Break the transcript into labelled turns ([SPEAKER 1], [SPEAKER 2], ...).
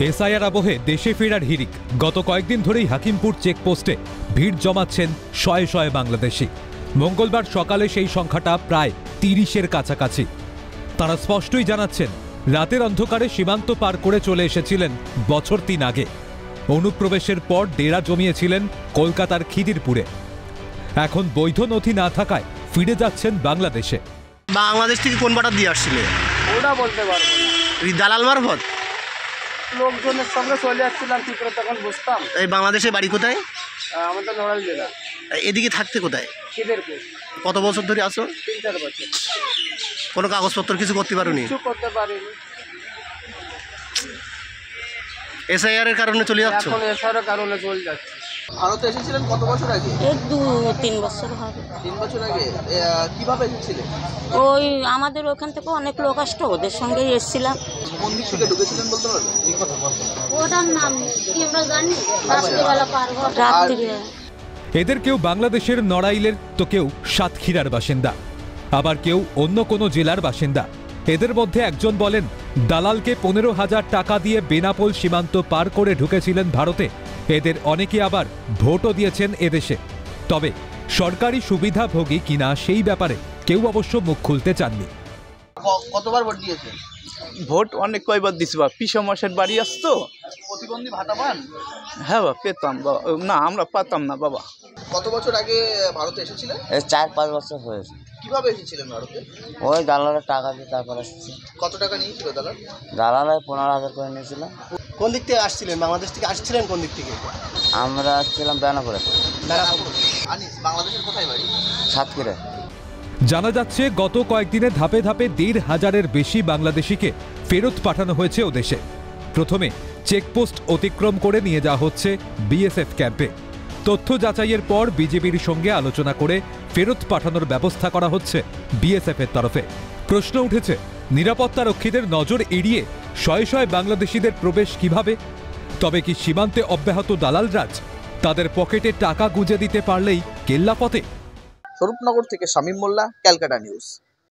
[SPEAKER 1] SIR আবহে দেশে ফেরার হিড়িক। গত কয়েকদিন ধরেই হাকিমপুর চেকপোস্টে ভিড় জমাচ্ছেন শয়ে শয়ে বাংলাদেশি। মঙ্গলবার সকালে সেই সংখ্যাটা প্রায় ৩০-এর কাছাকাছি। তারা স্পষ্টই জানাচ্ছেন, রাতের অন্ধকারে সীমান্ত পার করে চলে এসেছিলেন বছর ৩ আগে। অনুপ্রবেশের পর ডেরা জমিয়েছিলেন কলকাতার খিদিরপুরে। এখন বৈধ নথি না থাকায় ফিরে যাচ্ছেন বাংলাদেশে।
[SPEAKER 2] বাংলাদেশ থেকে কোন বাটা দিয়ে আসছিল
[SPEAKER 3] ওটা বলতে পারবো না।
[SPEAKER 2] দালাল মারফত
[SPEAKER 3] লোকজনের সঙ্গে চলে যাচ্ছিলাম, কি করে তখন বুঝতাম।
[SPEAKER 2] এই বাংলাদেশে বাড়ি কোথায়?
[SPEAKER 3] আমাদের নড়াইল জেলা।
[SPEAKER 2] এদিকে থাকতে কোথায়?
[SPEAKER 3] খিদিরপুর।
[SPEAKER 2] কত বছর ধরে আসো?
[SPEAKER 3] ৩-৪ বছর।
[SPEAKER 2] কোনো কাগজপত্র কিছু করতে পারোনি?
[SPEAKER 3] কিছু করতে পারিনি।
[SPEAKER 2] এসআইআর এর কারণে চলে যাচ্ছ?
[SPEAKER 3] এখন এসআইআর কারণে চলে যাচ্ছে।
[SPEAKER 4] ভারতে এসেছিলেন কত বছর আগে?
[SPEAKER 5] এই 2-3 বছর হবে।
[SPEAKER 4] 3 বছর আগে। কিভাবে এসেছিলেন?
[SPEAKER 5] ওই আমাদের ওখান থেকে অনেক লোক আসতো, ওদের সঙ্গে এসেছিলাম।
[SPEAKER 4] কোন দিক থেকে ঢুকেছিলেন বলতে পারবেন?
[SPEAKER 5] ওটার নাম কি আমরা জানি, রাত্রিবেলা পার হওয়া। রাত্রি
[SPEAKER 1] এদের কেউ বাংলাদেশের নড়াইলের, তো কেউ সাতক্ষীরার বাসিন্দা, আবার কেউ অন্য কোনো জেলার বাসিন্দা। এদের মধ্যে একজন বলেন, দালালকে 15,000 টাকা দিয়ে বেনাপোল সীমান্ত পার করে ঢুকেছিলেন ভারতে। এদের অনেকে আবার ভোটও দিয়েছেন এদেশে। তবে সরকারি সুবিধাভোগী কিনা সেই ব্যাপারে কেউ অবশ্য মুখ খুলতে চাননি।
[SPEAKER 4] কতবার ভোট দিয়েছেন?
[SPEAKER 6] ভোট অনেক কয়বার দিছি বা পিসা মাসের বাড়ি আসতো।
[SPEAKER 4] প্রতিবন্ধী ভাতা পান?
[SPEAKER 6] হ্যাঁ বা পেতাম, না আমরা পাতাম না বাবা।
[SPEAKER 4] কত বছর আগে ভারতে এসেছিলেন?
[SPEAKER 7] 4-5 বছর হয়েছে।
[SPEAKER 4] কিভাবে এসেছিলেন ভারতে?
[SPEAKER 7] ওই দালালের টাকা দিয়ে তারপর আসছে।
[SPEAKER 4] কত টাকা নিয়েছিল দালাল?
[SPEAKER 7] দালাল 15,000 করে নিয়েছিল।
[SPEAKER 2] কোন দিক থেকে আসছিলেন? বাংলাদেশ থেকে আসছিলেন কোন দিক থেকে?
[SPEAKER 7] আমরা আসছিলাম বেনাপোলে।
[SPEAKER 4] আনিস, বাংলাদেশের কোথায় বাড়ি?
[SPEAKER 7] সাতক্ষীরা।
[SPEAKER 1] জানা যাচ্ছে, গত কয়েকদিনে ধাপে ধাপে 1,500-এর বেশি বাংলাদেশিকে ফেরত পাঠানো হয়েছে ওদেশে। প্রথমে চেকপোস্ট অতিক্রম করে নিয়ে যাওয়া হচ্ছে বিএসএফ ক্যাম্পে। তথ্য যাচাইয়ের পর বিজেপির সঙ্গে আলোচনা করে ফেরত পাঠানোর ব্যবস্থা করা হচ্ছে বিএসএফের তরফে। প্রশ্ন উঠেছে, নিরাপত্তারক্ষীদের নজর এড়িয়ে শয়ে শয়ে বাংলাদেশিদের প্রবেশ কিভাবে? তবে কি সীমান্তে অব্যাহত দালাল রাজ? তাদের পকেটে টাকা গুঁজে দিতে পারলেই কেল্লাপথে?
[SPEAKER 4] স্বরূপনগর থেকে শামীম মোল্লা, ক্যালকাটা নিউজ।